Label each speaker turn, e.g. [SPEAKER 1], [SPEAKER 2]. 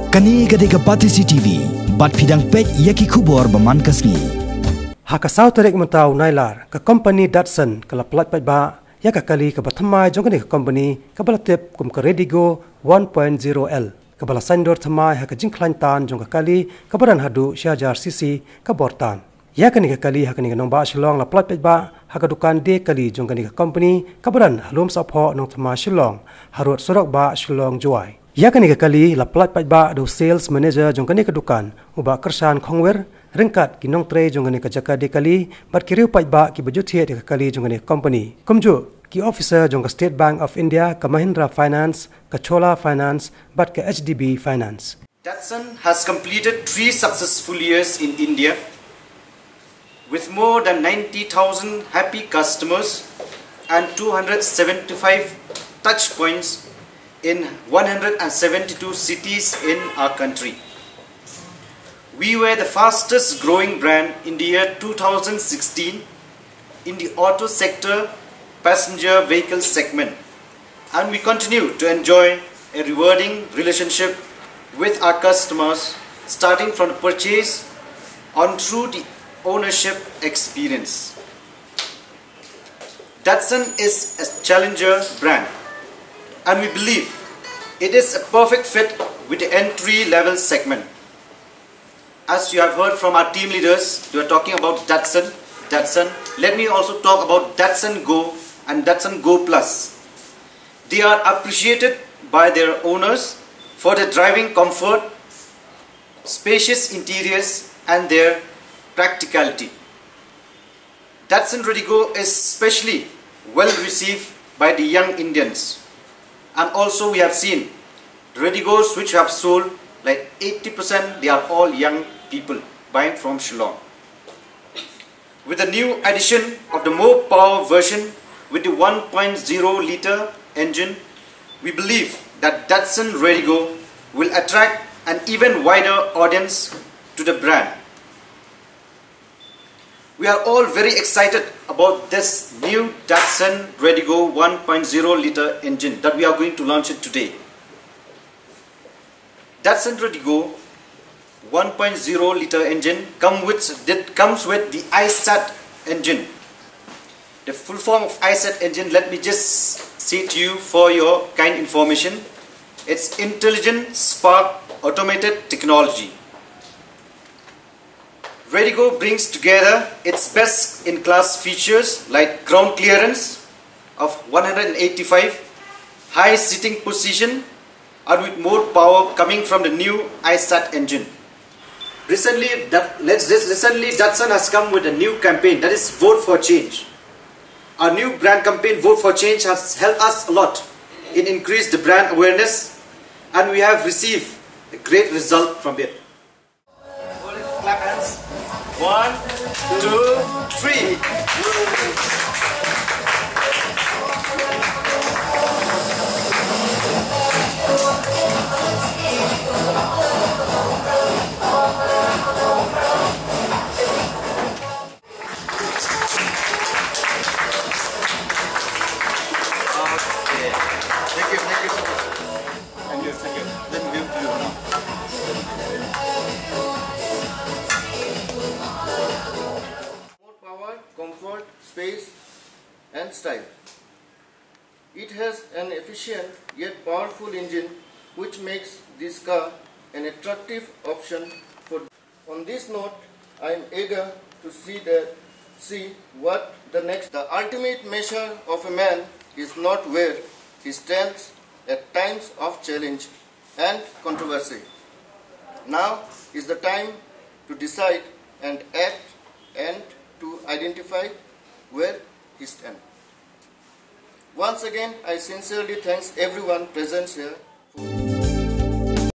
[SPEAKER 1] Kani gadega Patisi TV, bat pidang pet yaki kubor baman kasni.
[SPEAKER 2] Hakasau tarik mentau nailar ke company Datsun ke laplat Paidbah ya kali ke Thymmai Jong ke company ke balatip kum ke Redigo 1.0L ke balasan dor Thymmai ha ke jingklan tan jong kali ke baran hadu syajar sisi ke bortan. Ya kani kali ha kani nong ba Shillong laplat Paidbah ha ke dukan de kali jong ke company ke baran halum sapho nong Thymmai Shillong harut sorok ba Shillong juai. Ya kani kali laplat Paidbah do sales manager jong kani ke dukan uba kersan khongwer Ringkat kinong tre jongani kajaka de kali bat kiriu Paidbah ki bajuthie de kali jongani company kumju ki officer jong State Bank of India ka Mahindra Finance ka Chola Finance bat ka HDB Finance.
[SPEAKER 3] Datsun has completed 3 successful years in India with more than 90,000 happy customers and 275 touch points in 172 cities in our country. We were the fastest growing brand in the year 2016 in the auto sector passenger vehicle segment, and we continue to enjoy a rewarding relationship with our customers starting from the purchase on through the ownership experience. Datsun is a challenger brand, and we believe it is a perfect fit with the entry-level segment. As you have heard from our team leaders, they are talking about Datsun. Let me also talk about Datsun Go and Datsun Go Plus. They are appreciated by their owners for their driving comfort, spacious interiors and their practicality. Datsun Redigo is especially well received by the young Indians. And also we have seen Redigos which have sold like 80%, they are all young people buying from Shillong. With the new addition of the more power version with the 1.0 liter engine, we believe that Datsun Redigo will attract an even wider audience to the brand. We are all very excited about this new Datsun Redigo 1.0 liter engine that we are going to launch it today. Datsun Redigo 1.0 liter engine comes with the ISAT engine. The full form of ISAT engine, let me just say to you for your kind information, it's Intelligent Spark Automated Technology. Redigo brings together its best in class features like ground clearance of 185, high sitting position, and with more power coming from the new ISAT engine. Recently, Datsun has come with a new campaign, that is Vote for Change. Our new brand campaign, Vote for Change, has helped us a lot in increase the brand awareness, and we have received a great result from it. Clap hands. 1, 2, 3. Thank you so much. Thank you. Let me give to you now. More power, comfort, space and style. It has an efficient yet powerful engine which makes this car an attractive option for. On this note, I am eager to see what the next. The ultimate measure of a man is not where he stands at times of challenge and controversy. Now is the time to decide and act and to identify where he stands. Once again, I sincerely thank everyone present here.